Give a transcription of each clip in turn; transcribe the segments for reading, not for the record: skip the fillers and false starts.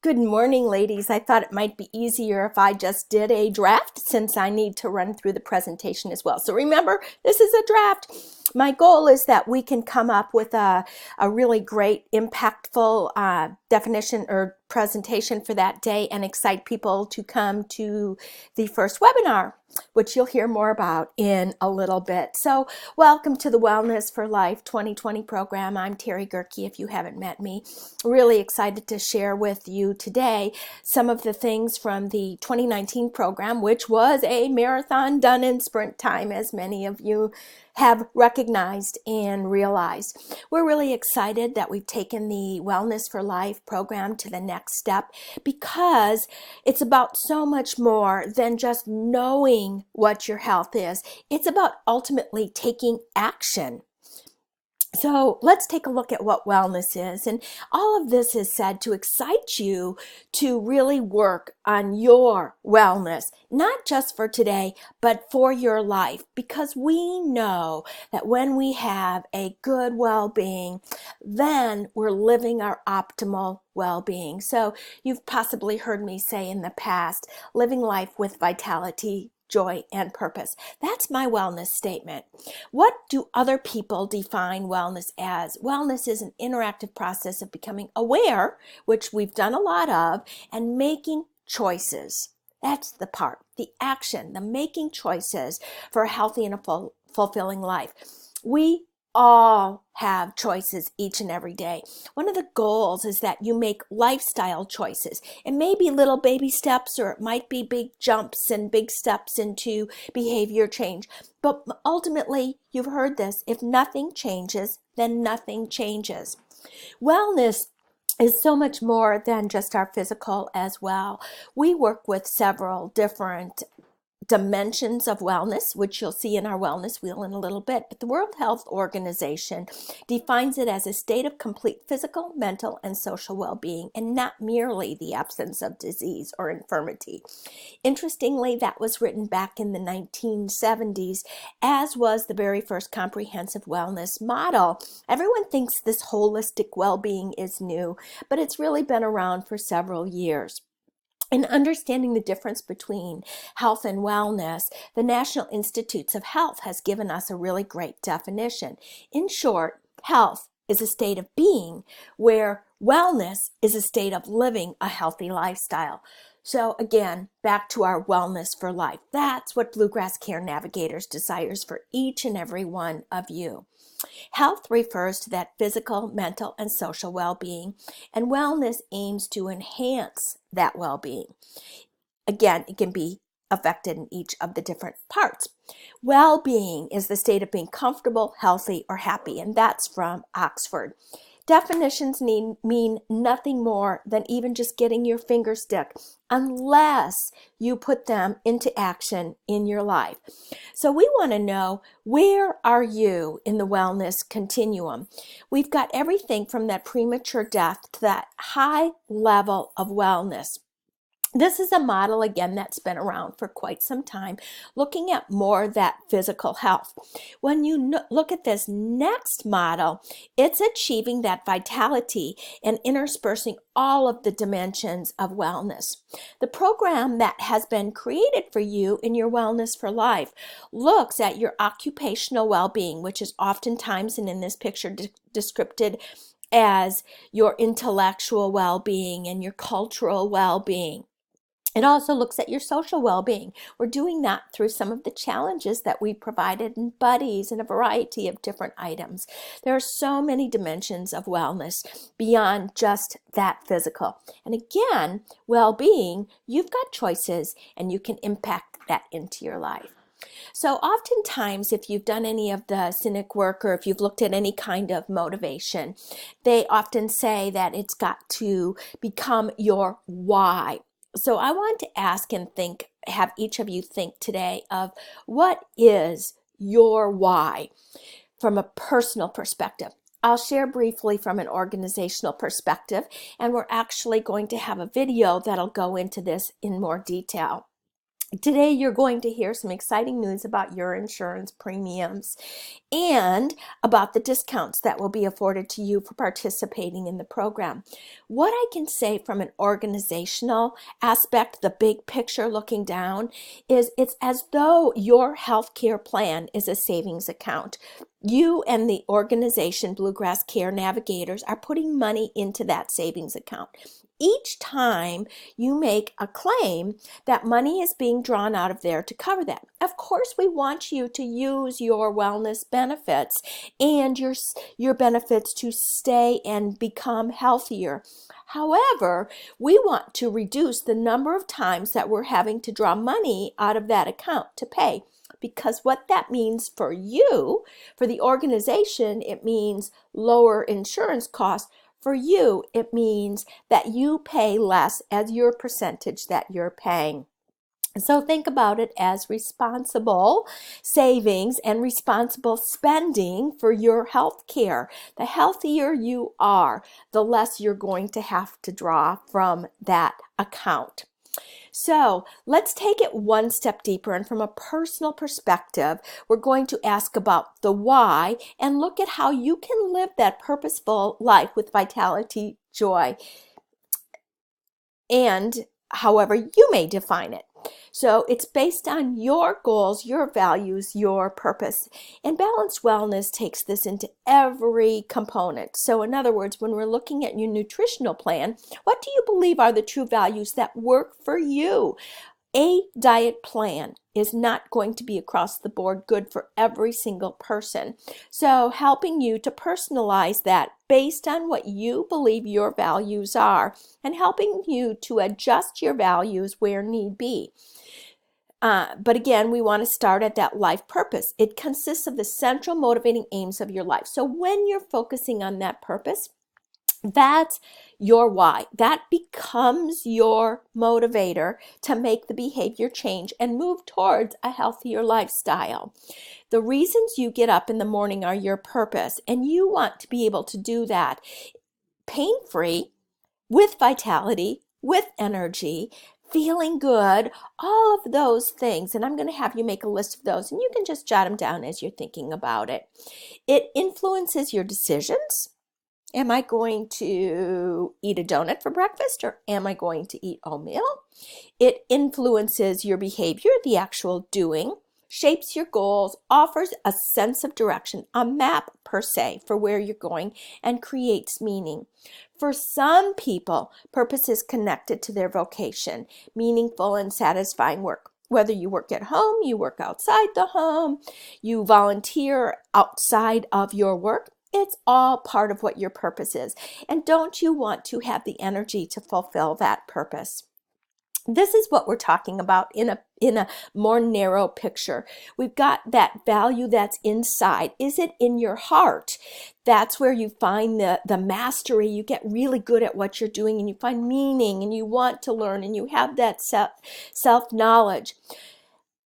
Good morning, ladies. I thought it might be easier if I just did a draft since I need to run through the presentation as well. So remember, this is a draft. My goal is that we can come up with a really great, impactful definition or presentation for that day and excite people to come to the first webinar, which you'll hear more about in a little bit. So welcome to the Wellness for Life 2020 program. I'm Terry Gerke, if you haven't met me. Really excited to share with you today some of the things from the 2019 program, which was a marathon done in sprint time, as many of you have recognized and realized. We're really excited that we've taken the Wellness for Life program to the next step because it's about so much more than just knowing what your health is. It's about ultimately taking action. So let's take a look at what wellness is. And all of this is said to excite you to really work on your wellness, not just for today, but for your life. Because we know that when we have a good well-being, then we're living our optimal well-being. So you've possibly heard me say in the past, living life with vitality, joy, and purpose. That's my wellness statement. What do other people define wellness as? Wellness is an interactive process of becoming aware, which we've done a lot of, and making choices. That's the part, the action, the making choices for a healthy and a fulfilling life. We all have choices each and every day. One of the goals is that you make lifestyle choices. It may be little baby steps, or it might be big jumps and big steps into behavior change. But ultimately, you've heard this, if nothing changes, then nothing changes. Wellness is so much more than just our physical as well. We work with several different dimensions of wellness, which you'll see in our wellness wheel in a little bit, but the World Health Organization defines it as a state of complete physical, mental, and social well-being, and not merely the absence of disease or infirmity. Interestingly, that was written back in the 1970s, as was the very first comprehensive wellness model. Everyone thinks this holistic well-being is new, but it's really been around for several years. In understanding the difference between health and wellness, the National Institutes of Health has given us a really great definition. In short, health is a state of being, where wellness is a state of living a healthy lifestyle. So again, back to our wellness for life. That's what Bluegrass Care Navigators desires for each and every one of you. Health refers to that physical, mental, and social well-being, and wellness aims to enhance that well-being. Again, it can be affected in each of the different parts. Well-being is the state of being comfortable, healthy, or happy, and that's from Oxford. Definitions mean nothing more than even just getting your finger stuck, unless you put them into action in your life. So we want to know, where are you in the wellness continuum? We've got everything from that premature death to that high level of wellness. This is a model, again, that's been around for quite some time, looking at more that physical health. When you look at this next model, it's achieving that vitality and interspersing all of the dimensions of wellness. The program that has been created for you in your Wellness for Life looks at your occupational well-being, which is oftentimes, and in this picture, described as your intellectual well-being and your cultural well-being. It also looks at your social well-being. We're doing that through some of the challenges that we provided in buddies and a variety of different items. There are so many dimensions of wellness beyond just that physical. And again, well-being, you've got choices and you can impact that into your life. So oftentimes, if you've done any of the Cynic work, or if you've looked at any kind of motivation, they often say that it's got to become your why. So I want to ask and have each of you think today of, what is your why from a personal perspective? I'll share briefly from an organizational perspective, and we're actually going to have a video that'll go into this in more detail. Today, you're going to hear some exciting news about your insurance premiums and about the discounts that will be afforded to you for participating in the program. What I can say from an organizational aspect, the big picture looking down, is it's as though your healthcare plan is a savings account. You and the organization, Bluegrass Care Navigators, are putting money into that savings account. Each time you make a claim, that money is being drawn out of there to cover that. Of course, we want you to use your wellness benefits and your benefits to stay and become healthier. However, we want to reduce the number of times that we're having to draw money out of that account to pay. Because what that means for you, for the organization, it means lower insurance costs. For you, it means that you pay less as your percentage that you're paying. So think about it as responsible savings and responsible spending for your health care. The healthier you are, the less you're going to have to draw from that account. So let's take it one step deeper, and from a personal perspective, we're going to ask about the why and look at how you can live that purposeful life with vitality, joy, and however you may define it. So it's based on your goals, your values, your purpose. And balanced wellness takes this into every component. So in other words, when we're looking at your nutritional plan, what do you believe are the true values that work for you? A diet plan is not going to be across the board good for every single person. So helping you to personalize that based on what you believe your values are, and helping you to adjust your values where need be. But again, we want to start at that life purpose. It consists of the central motivating aims of your life. So when you're focusing on that purpose, that's your why. That becomes your motivator to make the behavior change and move towards a healthier lifestyle. The reasons you get up in the morning are your purpose, and you want to be able to do that pain-free, with vitality, with energy, feeling good, all of those things. And I'm going to have you make a list of those, and you can just jot them down as you're thinking about it. It influences your decisions. Am I going to eat a donut for breakfast, or am I going to eat oatmeal? It influences your behavior, the actual doing, shapes your goals, offers a sense of direction, a map per se for where you're going, and creates meaning. For some people, purpose is connected to their vocation, meaningful and satisfying work. Whether you work at home, you work outside the home, you volunteer outside of your work, it's all part of what your purpose is. And don't you want to have the energy to fulfill that purpose? This is what we're talking about in a more narrow picture. We've got that value that's inside. Is it in your heart? That's where you find the mastery. You get really good at what you're doing, and you find meaning, and you want to learn, and you have that self-knowledge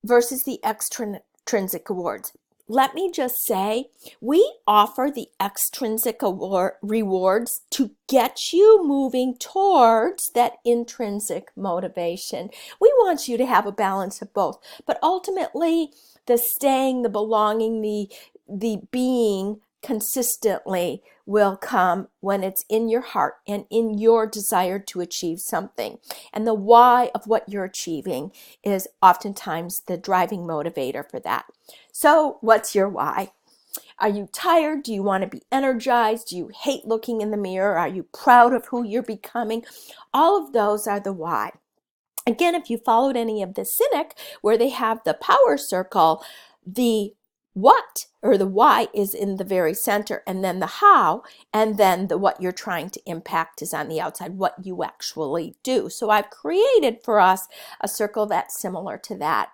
versus the extrinsic rewards. Let me just say, we offer the extrinsic rewards to get you moving towards that intrinsic motivation. We want you to have a balance of both, but ultimately the staying, the belonging, the being consistently will come when it's in your heart and in your desire to achieve something. And the why of what you're achieving is oftentimes the driving motivator for that. So what's your why? Are you tired? Do you want to be energized? Do you hate looking in the mirror? Are you proud of who you're becoming? All of those are the why. Again, if you followed any of the Cynic, where they have the power circle, the what or the why is in the very center, and then the how, and then the what you're trying to impact is on the outside, what you actually do. So I've created for us a circle that's similar to that.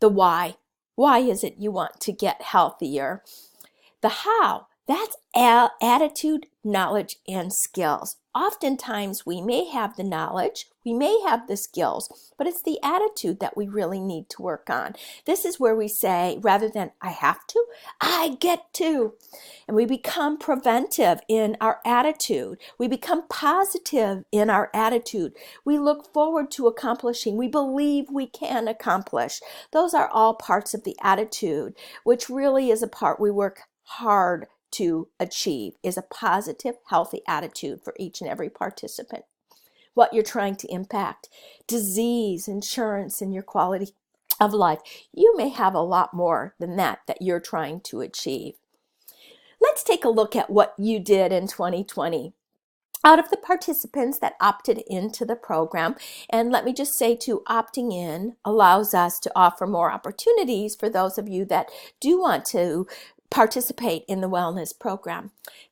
The why. Why is it you want to get healthier? The how. That's attitude, knowledge, and skills. Oftentimes we may have the knowledge, we may have the skills, but it's the attitude that we really need to work on. This is where we say, rather than I have to, I get to. And we become preventive in our attitude. We become positive in our attitude. We look forward to accomplishing. We believe we can accomplish. Those are all parts of the attitude, which really is a part we work hard to achieve, is a positive, healthy attitude for each and every participant. What you're trying to impact, disease, insurance, and your quality of life. You may have a lot more than that you're trying to achieve. Let's take a look at what you did in 2020. Out of the participants that opted into the program, and let me just say too, opting in allows us to offer more opportunities for those of you that do want to participate in the wellness program.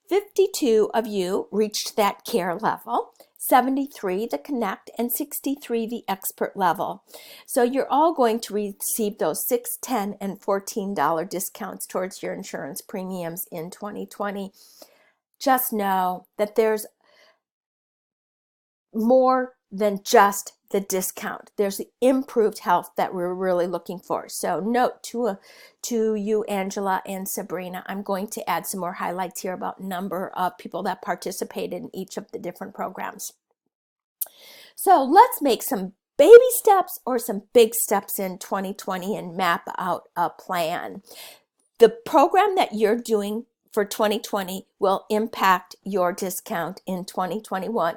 52 of you reached that care level, 73 the connect, and 63 the expert level. So you're all going to receive those $6, $10, and $14 discounts towards your insurance premiums in 2020. Just know that there's more than just the discount. There's the improved health that we're really looking for. So note to you, Angela and Sabrina, I'm going to add some more highlights here about number of people that participated in each of the different programs. So let's make some baby steps or some big steps in 2020 and map out a plan. The program that you're doing for 2020 will impact your discount in 2021.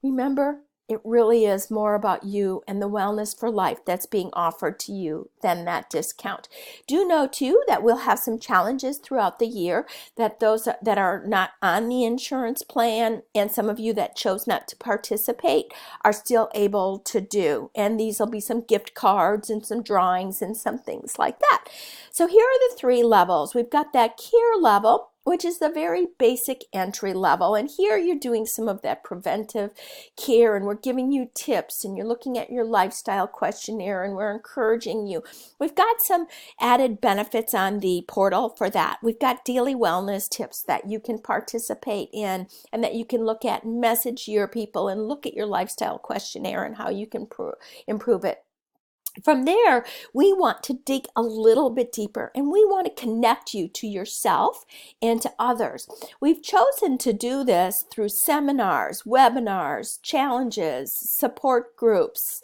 Remember, it really is more about you and the wellness for life that's being offered to you than that discount. Do know too that we'll have some challenges throughout the year that those that are not on the insurance plan and some of you that chose not to participate are still able to do. And these will be some gift cards and some drawings and some things like that. So here are the 3 levels. We've got that care level, which is the very basic entry level. And here you're doing some of that preventive care, and we're giving you tips, and you're looking at your lifestyle questionnaire, and we're encouraging you. We've got some added benefits on the portal for that. We've got daily wellness tips that you can participate in and that you can look at and message your people and look at your lifestyle questionnaire and how you can improve it. From there, we want to dig a little bit deeper, and we want to connect you to yourself and to others. We've chosen to do this through seminars, webinars, challenges, support groups,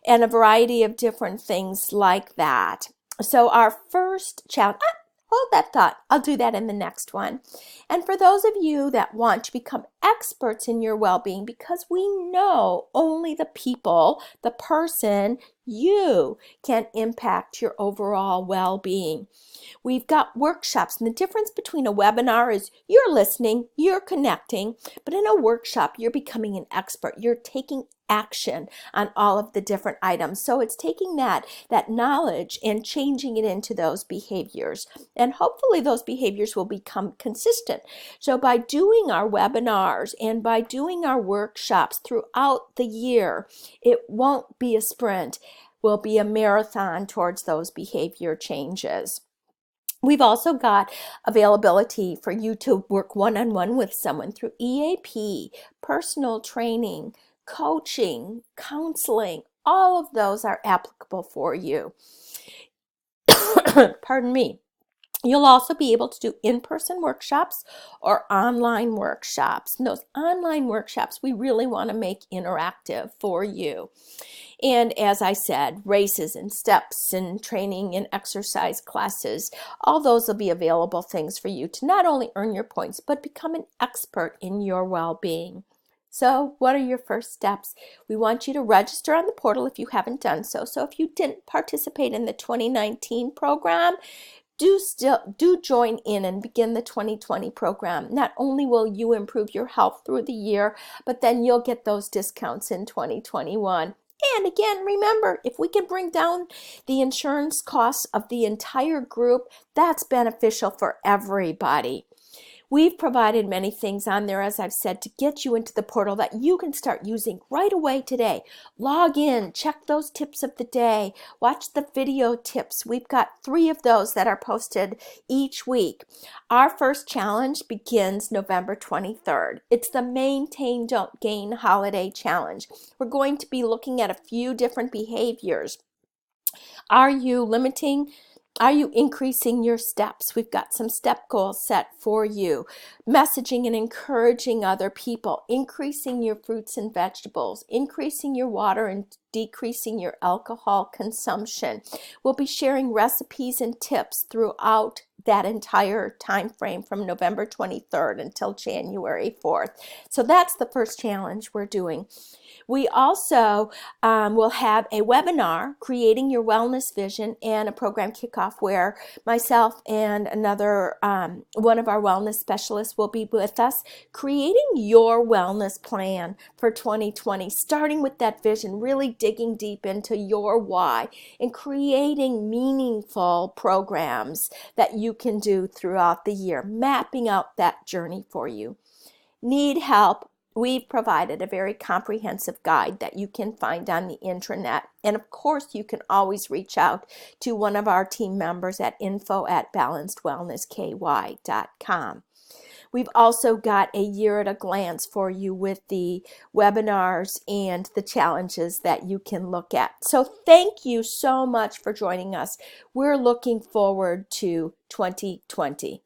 and a variety of different things like that. So our first challenge, hold that thought, I'll do that in the next one. And for those of you that want to become experts in your well-being, because we know only the people, the person, you can impact your overall well-being. We've got workshops, and the difference between a webinar is you're listening, you're connecting, but in a workshop, you're becoming an expert. You're taking action on all of the different items. So it's taking that knowledge and changing it into those behaviors. And hopefully those behaviors will become consistent. So by doing our webinars and by doing our workshops throughout the year, it won't be a sprint, will be a marathon towards those behavior changes. We've also got availability for you to work one-on-one with someone through EAP, personal training, coaching, counseling. All of those are applicable for you. Pardon me. You'll also be able to do in-person workshops or online workshops. And those online workshops, we really want to make interactive for you. And as I said, races and steps and training and exercise classes, all those will be available things for you to not only earn your points, but become an expert in your well-being. So what are your first steps? We want you to register on the portal if you haven't done so. So if you didn't participate in the 2019 program, do join in and begin the 2020 program. Not only will you improve your health through the year, but then you'll get those discounts in 2021. And again, remember, if we can bring down the insurance costs of the entire group, that's beneficial for everybody. We've provided many things on there, as I've said, to get you into the portal that you can start using right away today. Log in, check those tips of the day, watch the video tips. We've got 3 of those that are posted each week. Our first challenge begins November 23rd. It's the Maintain Don't Gain Holiday Challenge. We're going to be looking at a few different behaviors. Are you limiting? Are you increasing your steps? We've got some step goals set for you. Messaging and encouraging other people, increasing your fruits and vegetables, increasing your water and decreasing your alcohol consumption. We'll be sharing recipes and tips throughout that entire time frame from November 23rd until January 4th. So that's the first challenge we're doing. We also will have a webinar, Creating Your Wellness Vision, and a program kickoff where myself and another one of our wellness specialists will be with us, creating your wellness plan for 2020, starting with that vision, really digging deep into your why and creating meaningful programs that you can do throughout the year, mapping out that journey for you. Need help? We've provided a very comprehensive guide that you can find on the intranet. And of course, you can always reach out to one of our team members at info@balancedwellnessky.com. We've also got a year at a glance for you with the webinars and the challenges that you can look at. So thank you so much for joining us. We're looking forward to 2020.